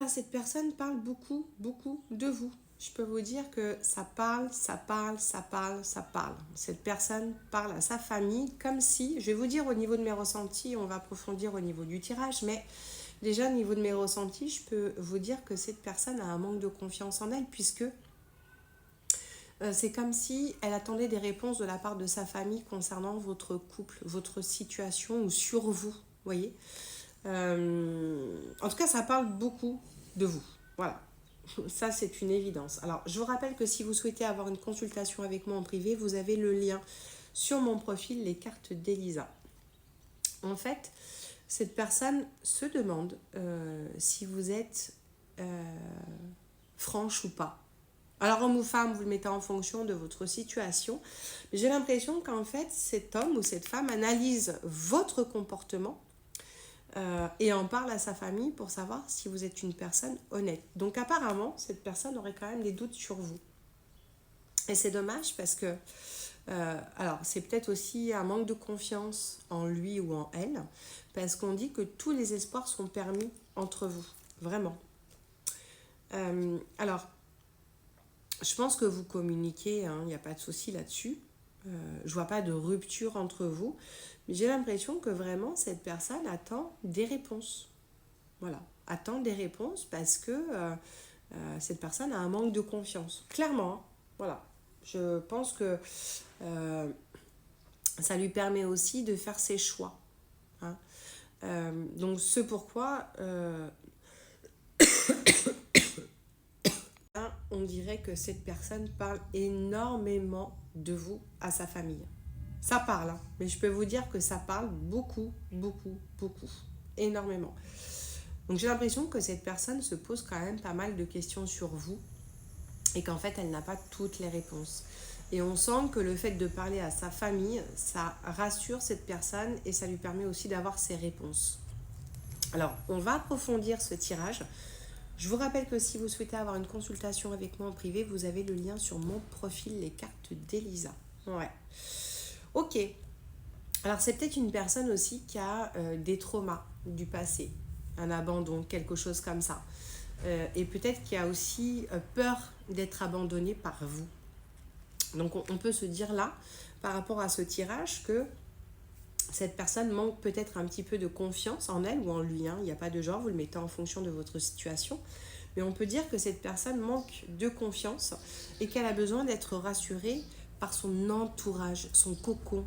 Cette personne parle beaucoup, beaucoup de vous. Je peux vous dire que ça parle, ça parle, ça parle, ça parle. Cette personne parle à sa famille comme si, je vais vous dire au niveau de mes ressentis, on va approfondir au niveau du tirage, mais déjà au niveau de mes ressentis, je peux vous dire que cette personne a un manque de confiance en elle puisque c'est comme si elle attendait des réponses de la part de sa famille concernant votre couple, votre situation ou sur vous, voyez. En tout cas, ça parle beaucoup de vous. Voilà. Ça, c'est une évidence. Alors, je vous rappelle que si vous souhaitez avoir une consultation avec moi en privé, vous avez le lien sur mon profil, les cartes d'Elisa. En fait, cette personne se demande si vous êtes franche ou pas. Alors, homme ou femme, vous le mettez en fonction de votre situation. Mais j'ai l'impression qu'en fait, cet homme ou cette femme analyse votre comportement et en parle à sa famille pour savoir si vous êtes une personne honnête. Donc apparemment, cette personne aurait quand même des doutes sur vous. Et c'est dommage parce que, alors c'est peut-être aussi un manque de confiance en lui ou en elle, parce qu'on dit que tous les espoirs sont permis entre vous, vraiment. Alors, je pense que vous communiquez, il n'y a pas de souci là-dessus. Je vois pas de rupture entre vous, mais j'ai l'impression que vraiment cette personne attend des réponses. Voilà, attend des réponses parce que cette personne a un manque de confiance. Clairement, hein. Voilà. Je pense que ça lui permet aussi de faire ses choix. Hein. Donc, ce pourquoi on dirait que cette personne parle énormément de vous à sa famille. Ça parle, hein, mais je peux vous dire que ça parle beaucoup, beaucoup, beaucoup, énormément. Donc j'ai l'impression que cette personne se pose quand même pas mal de questions sur vous et qu'en fait elle n'a pas toutes les réponses. Et on sent que le fait de parler à sa famille, ça rassure cette personne et ça lui permet aussi d'avoir ses réponses. Alors on va approfondir ce tirage. Je vous rappelle que si vous souhaitez avoir une consultation avec moi en privé, vous avez le lien sur mon profil, les cartes d'Elisa. Ouais. Ok. Alors c'est peut-être une personne aussi qui a des traumas du passé, un abandon, quelque chose comme ça. Et peut-être qu'il y a aussi peur d'être abandonné par vous. Donc on peut se dire là, par rapport à ce tirage, que cette personne manque peut-être un petit peu de confiance en elle ou en lui. Hein. Il n'y a pas de genre, vous le mettez en fonction de votre situation. Mais on peut dire que cette personne manque de confiance et qu'elle a besoin d'être rassurée par son entourage, son cocon,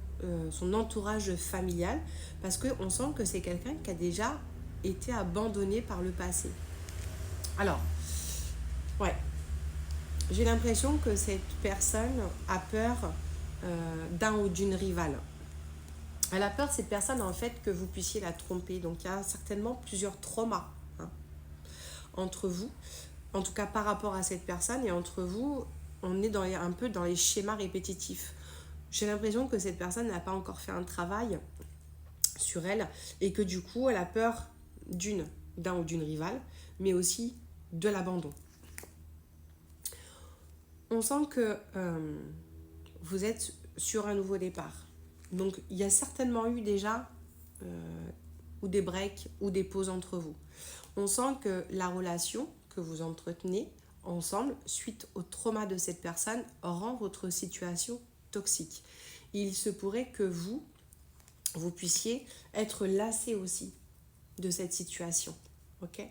son entourage familial, parce qu'on sent que c'est quelqu'un qui a déjà été abandonné par le passé. Alors, ouais, j'ai l'impression que cette personne a peur d'un ou d'une rivale. Elle a peur, cette personne, en fait, que vous puissiez la tromper. Donc, il y a certainement plusieurs traumas, hein, entre vous. En tout cas, par rapport à cette personne et entre vous, on est un peu dans les schémas répétitifs. J'ai l'impression que cette personne n'a pas encore fait un travail sur elle et que du coup, elle a peur d'un ou d'une rivale, mais aussi de l'abandon. On sent que vous êtes sur un nouveau départ. Donc, il y a certainement eu déjà ou des breaks ou des pauses entre vous. On sent que la relation que vous entretenez ensemble, suite au trauma de cette personne, rend votre situation toxique. Il se pourrait que vous puissiez être lassé aussi de cette situation. Ok ? Vous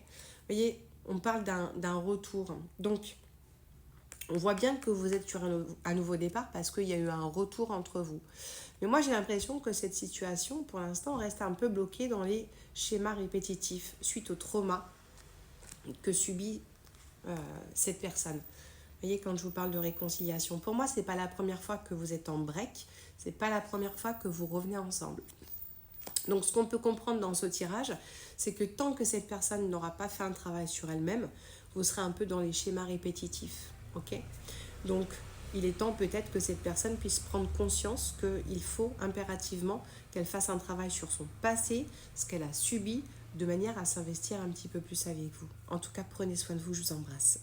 voyez, on parle d'un retour. Donc, on voit bien que vous êtes sur un nouveau départ parce qu'il y a eu un retour entre vous. Mais moi, j'ai l'impression que cette situation, pour l'instant, reste un peu bloquée dans les schémas répétitifs suite au trauma que subit cette personne. Vous voyez, quand je vous parle de réconciliation, pour moi, ce n'est pas la première fois que vous êtes en break, ce n'est pas la première fois que vous revenez ensemble. Donc, ce qu'on peut comprendre dans ce tirage, c'est que tant que cette personne n'aura pas fait un travail sur elle-même, vous serez un peu dans les schémas répétitifs. Ok ? Donc, il est temps peut-être que cette personne puisse prendre conscience qu'il faut impérativement qu'elle fasse un travail sur son passé, ce qu'elle a subi, de manière à s'investir un petit peu plus avec vous. En tout cas, prenez soin de vous, je vous embrasse.